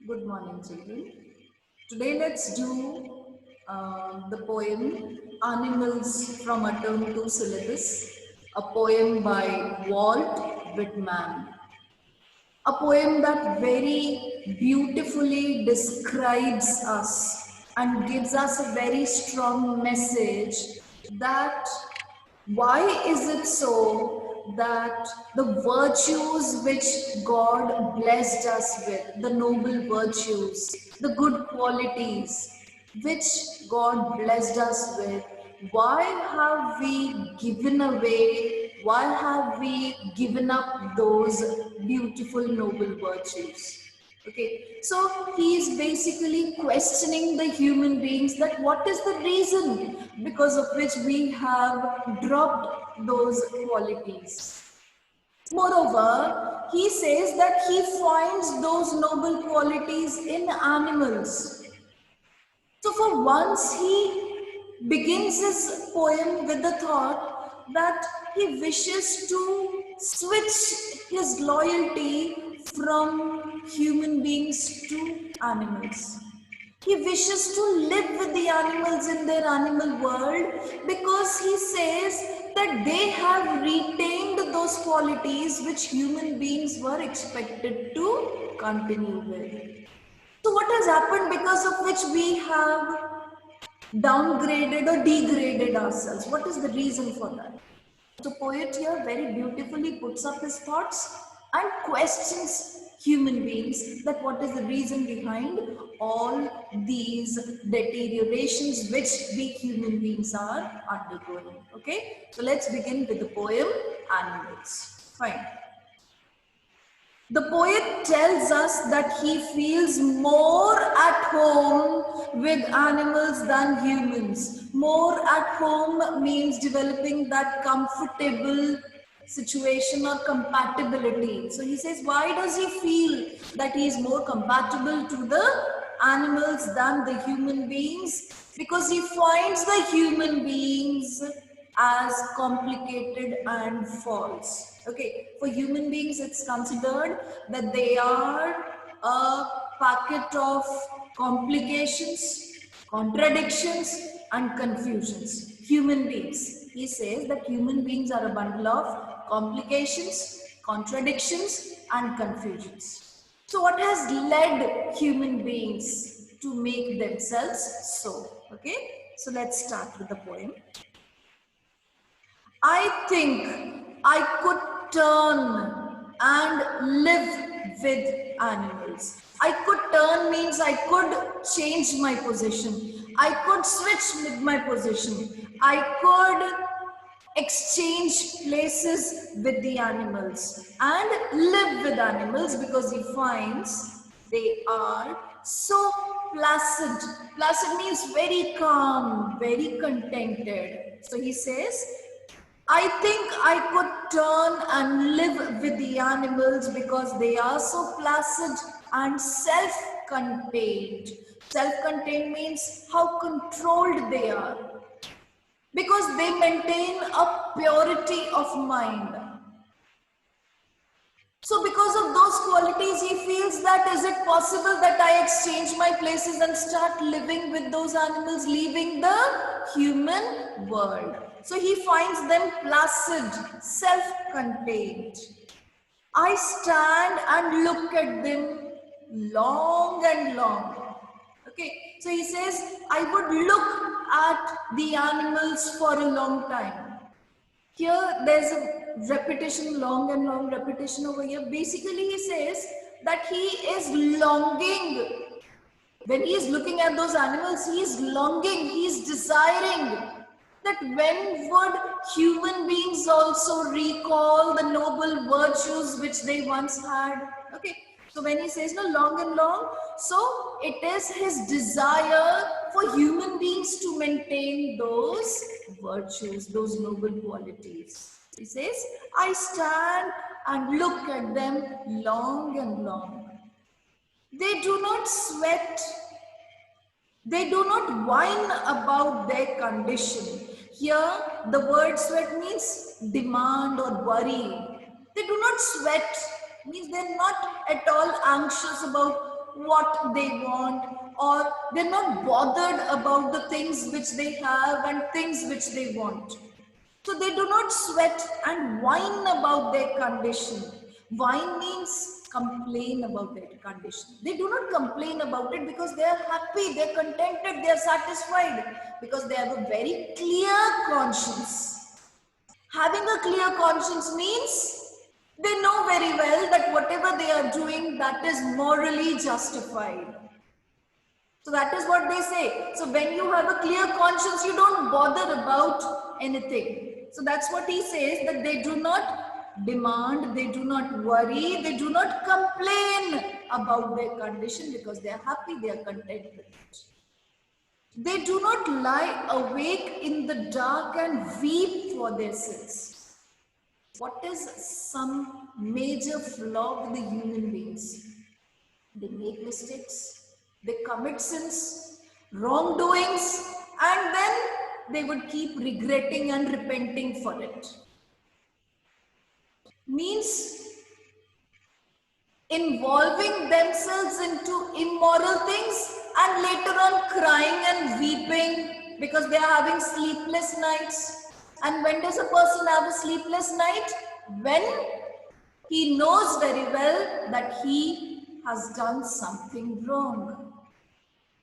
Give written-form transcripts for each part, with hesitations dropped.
Good morning, children. Today, let's do the poem Animals from a Term 2 syllabus, a poem by Walt Whitman. A poem that very beautifully describes us and gives us a very strong message that why is it so that the virtues which God blessed us with, the noble virtues, the good qualities which God blessed us with, why have we given away, why have we given up those beautiful noble virtues? Okay, so he is basically questioning the human beings that what is the reason because of which we have dropped those qualities. Moreover, he says that he finds those noble qualities in animals. So for once, he begins his poem with the thought that he wishes to switch his loyalty from human beings to animals. He wishes to live with the animals in their animal world because he says that they have retained those qualities which human beings were expected to continue with. So what has happened because of which we have downgraded or degraded ourselves? What is the reason for that? So poet here very beautifully puts up his thoughts and questions human beings that what is the reason behind all these deteriorations which we human beings are undergoing. Okay, so let's begin with the poem Animals. Fine. The poet tells us that he feels more at home with animals than humans. More at home means developing that comfortable situation or compatibility. So he says, why does he feel that he is more compatible to the animals than the human beings? Because he finds the human beings as complicated and false. Okay, for human beings, it's considered that they are a packet of complications, contradictions, and confusions. Human beings. He says that human beings are a bundle of complications, contradictions, and confusions. So, what has led human beings to make themselves so? Okay, so let's start with the poem. I think I could turn and live with animals. I could turn means I could change my position. I could switch with my position. I could exchange places with the animals and live with animals because he finds they are so placid. Placid means very calm, very contented. So he says, I think I could turn and live with the animals because they are so placid and self-contained. Self-contained means how controlled they are because they maintain a purity of mind. So because of those qualities, he feels that is it possible that I exchange my places and start living with those animals, leaving the human world. So he finds them placid, self-contained. I stand and look at them long and long. Okay, so he says, I would look at the animals for a long time. Here, there's a repetition, long and long repetition over here. Basically, he says that he is longing. When he is looking at those animals, he is longing, he is desiring that when would human beings also recall the noble virtues which they once had. Okay, so when he says no long and long, so it is his desire for human beings to maintain those virtues, those noble qualities. He says, I stand and look at them long and long. They do not sweat. They do not whine about their condition. Here, the word sweat means demand or worry. They do not sweat, means they're not at all anxious about what they want, or they're not bothered about the things which they have and things which they want. So they do not sweat and whine about their condition. Whine means complain about their condition. They do not complain about it because they are happy, they are contented, they are satisfied, because they have a very clear conscience. Having a clear conscience means they know very well that whatever they are doing, that is morally justified. So that is what they say. So when you have a clear conscience, you don't bother about anything. So that's what he says, that they do not demand, they do not worry, they do not complain about their condition because they are happy, they are content with it. They do not lie awake in the dark and weep for their sins. What is some major flaw with the human beings? They make mistakes, they commit sins, wrongdoings, and then they would keep regretting and repenting for it. Means involving themselves into immoral things and later on crying and weeping because they are having sleepless nights. And when does a person have a sleepless night? When he knows very well that he has done something wrong.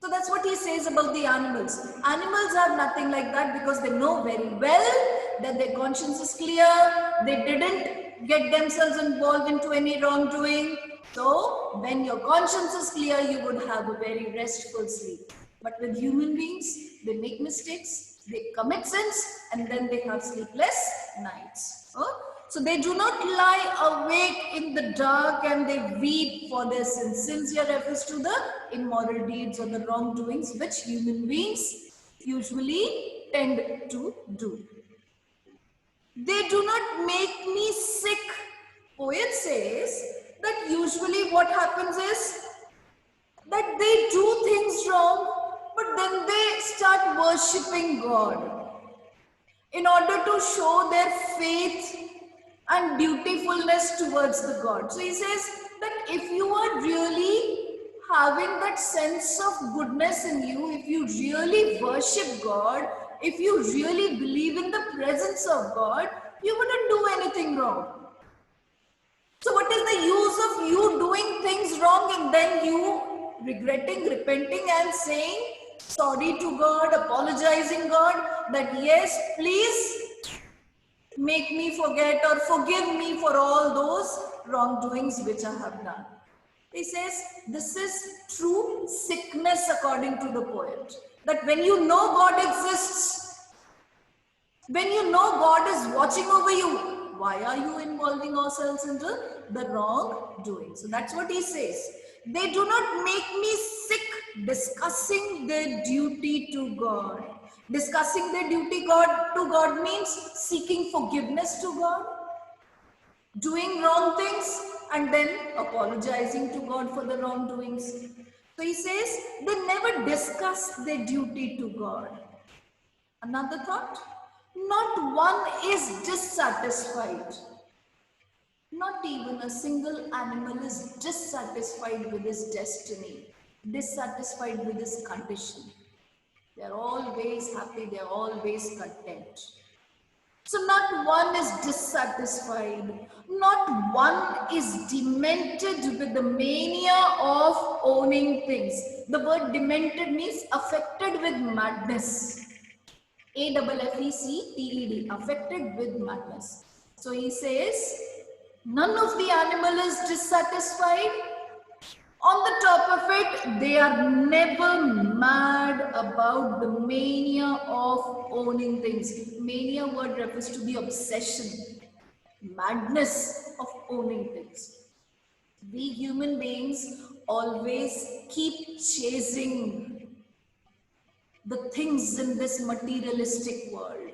So that's what he says about the animals. Animals have nothing like that because they know very well that their conscience is clear. They didn't get themselves involved into any wrongdoing. So when your conscience is clear, you would have a very restful sleep. But with human beings, they make mistakes, they commit sins, and then they have sleepless nights. So they do not lie awake in the dark and they weep for their sins. Sins here refers to the immoral deeds or the wrongdoings which human beings usually tend to do. They do not make me sick. Poet says that usually what happens is that they do things wrong, but then they start worshipping God in order to show their faith and dutifulness towards the God. So he says that if you are really having that sense of goodness in you, if you really worship God, if you really believe in the presence of God, you wouldn't do anything wrong. So what is the use of you doing things wrong and then you regretting, repenting and saying sorry to God, apologizing God that yes, please make me forget or forgive me for all those wrongdoings which I have done. He says this is true sickness according to the poet. That when you know God exists, when you know God is watching over you, why are you involving ourselves into the wrongdoing? So that's what he says. They do not make me sick discussing their duty to God. Discussing their duty to God means seeking forgiveness to God, doing wrong things and then apologizing to God for the wrongdoings. So he says they never discuss their duty to God. Another thought, not one is dissatisfied. Not even a single animal is dissatisfied with his destiny, dissatisfied with his condition. They are always happy, they are always content. So not one is dissatisfied, not one is demented with the mania of owning things. The word demented means affected with madness. AFFECTED, affected with madness. So he says, none of the animal is dissatisfied. On the top of it, they are never mad about the mania of owning things. Mania word refers to the obsession, madness of owning things. We human beings always keep chasing the things in this materialistic world.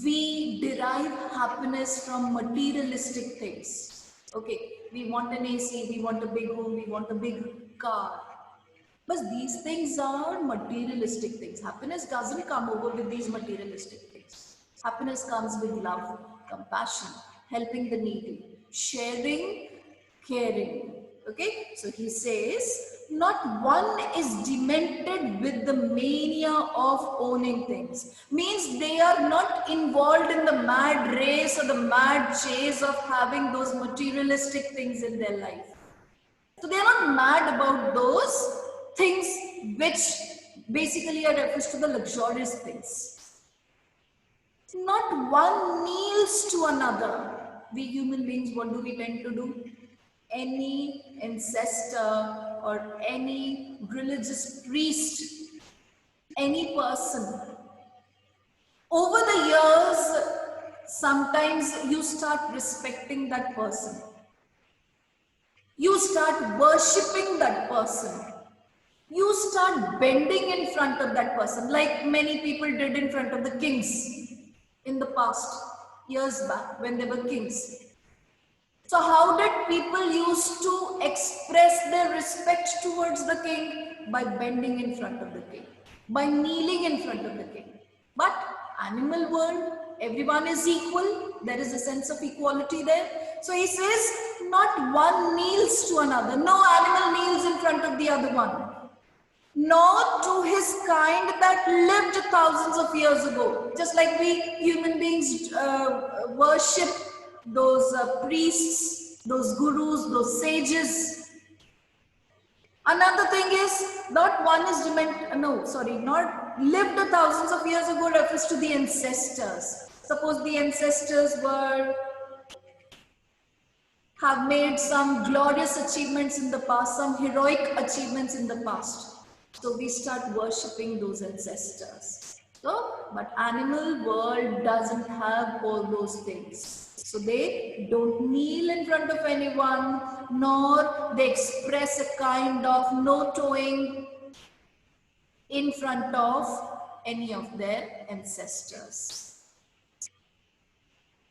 We derive happiness from materialistic things. Okay, we want an AC, we want a big home, we want a big car. But these things are materialistic things. Happiness doesn't come over with these materialistic things. Happiness comes with love, compassion, helping the needy, sharing, caring. Okay, so he says, not one is demented with the mania of owning things. Means they are not involved in the mad race or the mad chase of having those materialistic things in their life. So they are not mad about those things which basically are refers to the luxurious things. Not one kneels to another. We human beings, what do we tend to do? Any ancestor or any religious priest, any person. Over the years, sometimes you start respecting that person. You start worshipping that person. You start bending in front of that person, like many people did in front of the kings in the past, years back, when they were kings. So how did people used to express their respect towards the king? By bending in front of the king, by kneeling in front of the king. But animal world, everyone is equal. There is a sense of equality there. So he says, not one kneels to another. No animal kneels in front of the other one. Nor to his kind that lived thousands of years ago. Just like we human beings worship those priests, those gurus, those sages. Another thing is, not lived thousands of years ago refers to the ancestors. Suppose the ancestors have made some glorious achievements in the past, some heroic achievements in the past. So we start worshipping those ancestors. So, but animal world doesn't have all those things. So they don't kneel in front of anyone, nor they express a kind of no towing in front of any of their ancestors.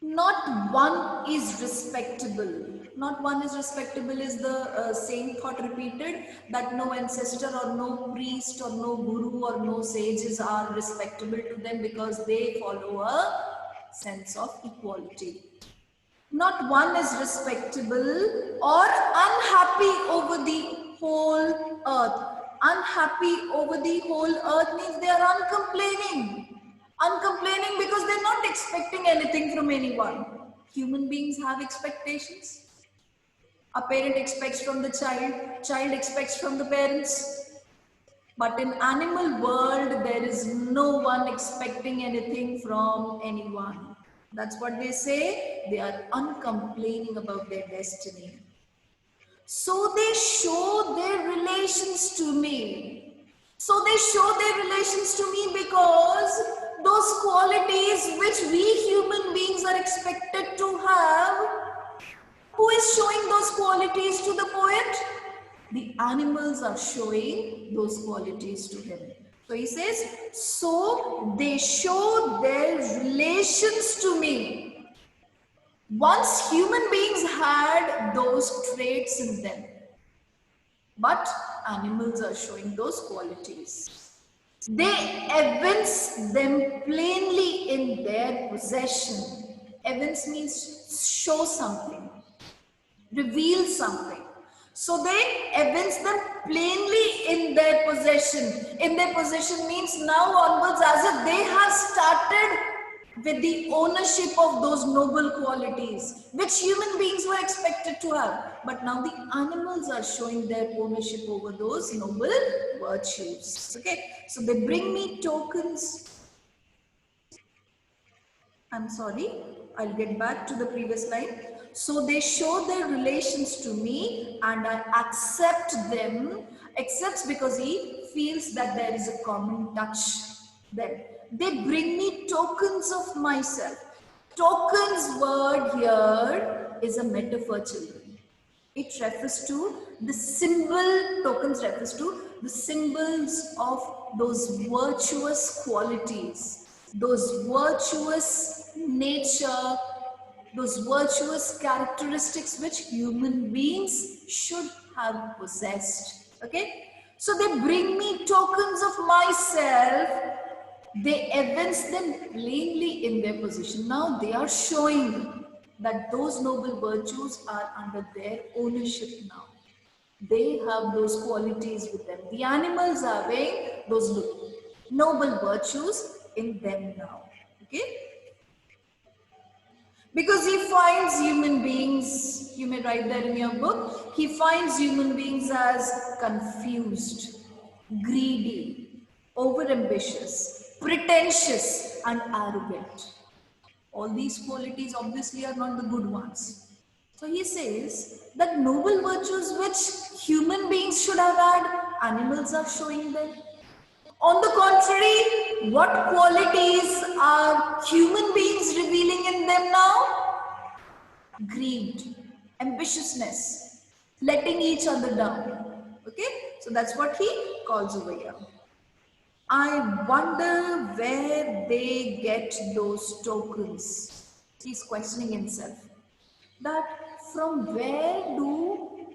Not one is respectable. Not one is respectable is the same thought repeated, that no ancestor or no priest or no guru or no sages are respectable to them because they follow a sense of equality. Not one is respectable or unhappy over the whole earth. Unhappy over the whole earth means they are uncomplaining. Uncomplaining because they're not expecting anything from anyone. Human beings have expectations. A parent expects from the child expects from the parents. But in animal world, there is no one expecting anything from anyone. That's what they say. They are uncomplaining about their destiny. So they show their relations to me. So they show their relations to me because those qualities which we human beings are expected to have, who is showing those qualities to the poet? The animals are showing those qualities to him. So he says, so they show their relations to me. Once human beings had those traits in them, but animals are showing those qualities. They evince them plainly in their possession. Evince means show something, reveal something. So they evince them plainly in their possession. In their possession means now onwards, as if they have started with the ownership of those noble qualities, which human beings were expected to have. But now the animals are showing their ownership over those noble virtues. Okay, so they bring me tokens. I'm sorry, I'll get back to the previous line. So they show their relations to me and I accept them. Accepts because he feels that there is a common touch there. They bring me tokens of myself. Tokens word here is a metaphor, children. It refers to the symbol, tokens refers to the symbols of those virtuous qualities, those virtuous nature, those virtuous characteristics which human beings should have possessed. Okay? So they bring me tokens of myself. They evince them plainly in their position. Now they are showing that those noble virtues are under their ownership now. They have those qualities with them. The animals are having those noble virtues in them now. Okay? Because he finds human beings, you may write that in your book, he finds human beings as confused, greedy, overambitious, pretentious, and arrogant. All these qualities obviously are not the good ones. So he says that noble virtues which human beings should have had, animals are showing them. On the contrary, what qualities are human beings revealing in them now? Greed, ambitiousness, letting each other down. Okay, so that's what he calls over here. I wonder where they get those tokens. He's questioning himself. That from where do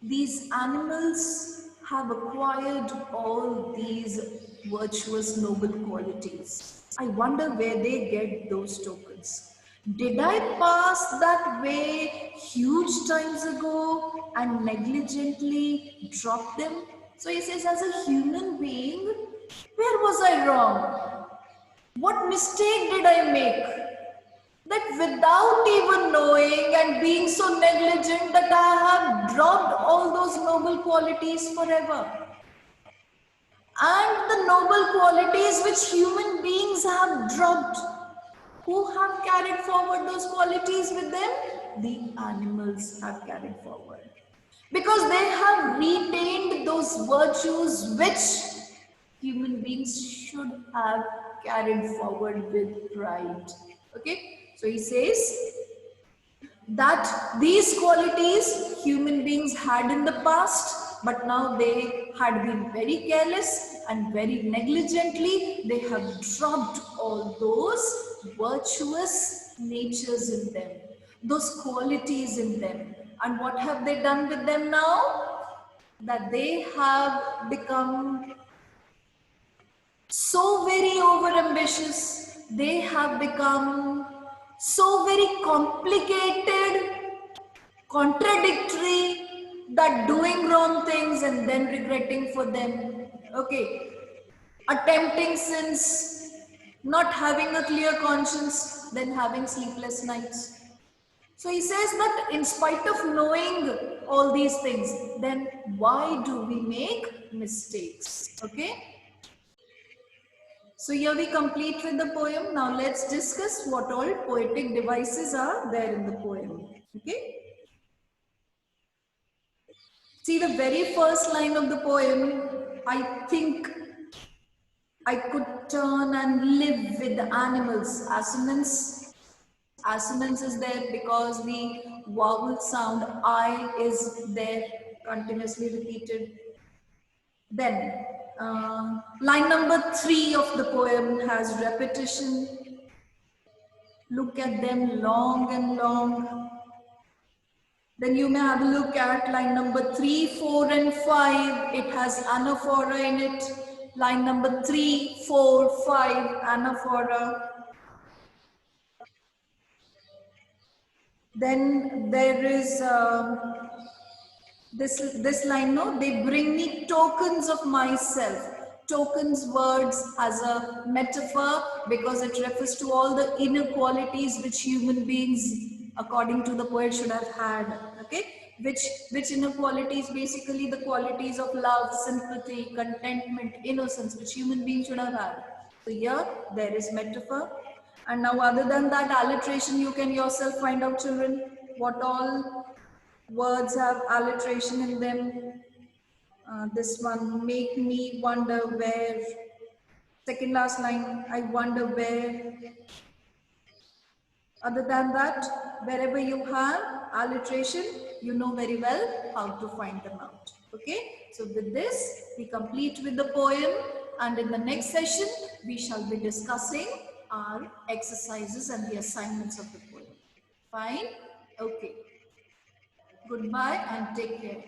these animals have acquired all these virtuous noble qualities? I wonder where they get those tokens. Did I pass that way huge times ago and negligently drop them? So he says, as a human being, where was I wrong? What mistake did I make? That without even knowing and being so negligent that I have dropped all those noble qualities forever. And the noble qualities which human beings have dropped, who have carried forward those qualities with them? The animals have carried forward. Because they have retained those virtues which human beings should have carried forward with pride. Okay, so he says that these qualities human beings had in the past, but now they had been very careless and very negligently they have dropped all those virtuous natures in them, those qualities in them. And what have they done with them now? That they have become so very overambitious, they have become so very complicated, contradictory, that doing wrong things and then regretting for them. Okay, attempting sins, not having a clear conscience, then having sleepless nights. So he says that in spite of knowing all these things, then why do we make mistakes? Okay. So here we complete with the poem. Now let's discuss what all poetic devices are there in the poem. Okay. See, the very first line of the poem, I think I could turn and live with the animals. Assonance. Assonance is there because the vowel sound I is there, continuously repeated. Then line number 3 of the poem has repetition. Look at them long and long. Then you may have a look at line number 3, 4 and 5. It has anaphora in it. Line number 3, 4, 5, anaphora. Then there is this line, no, they bring me tokens of myself. Tokens words as a metaphor because it refers to all the inner qualities which human beings, according to the poet, should have had. Okay, which inner qualities? Basically the qualities of love, sympathy, contentment, innocence, which human beings should have had. So here there is metaphor. And now other than that, alliteration, you can yourself find out, children, what all words have alliteration in them. This one, make me wonder where. Second last line, I wonder where. Other than that, wherever you have alliteration, you know very well how to find them out. Okay, so with this, we complete with the poem, and in the next session, we shall be discussing our exercises and the assignments of the poem. Fine? Okay. Goodbye and take care.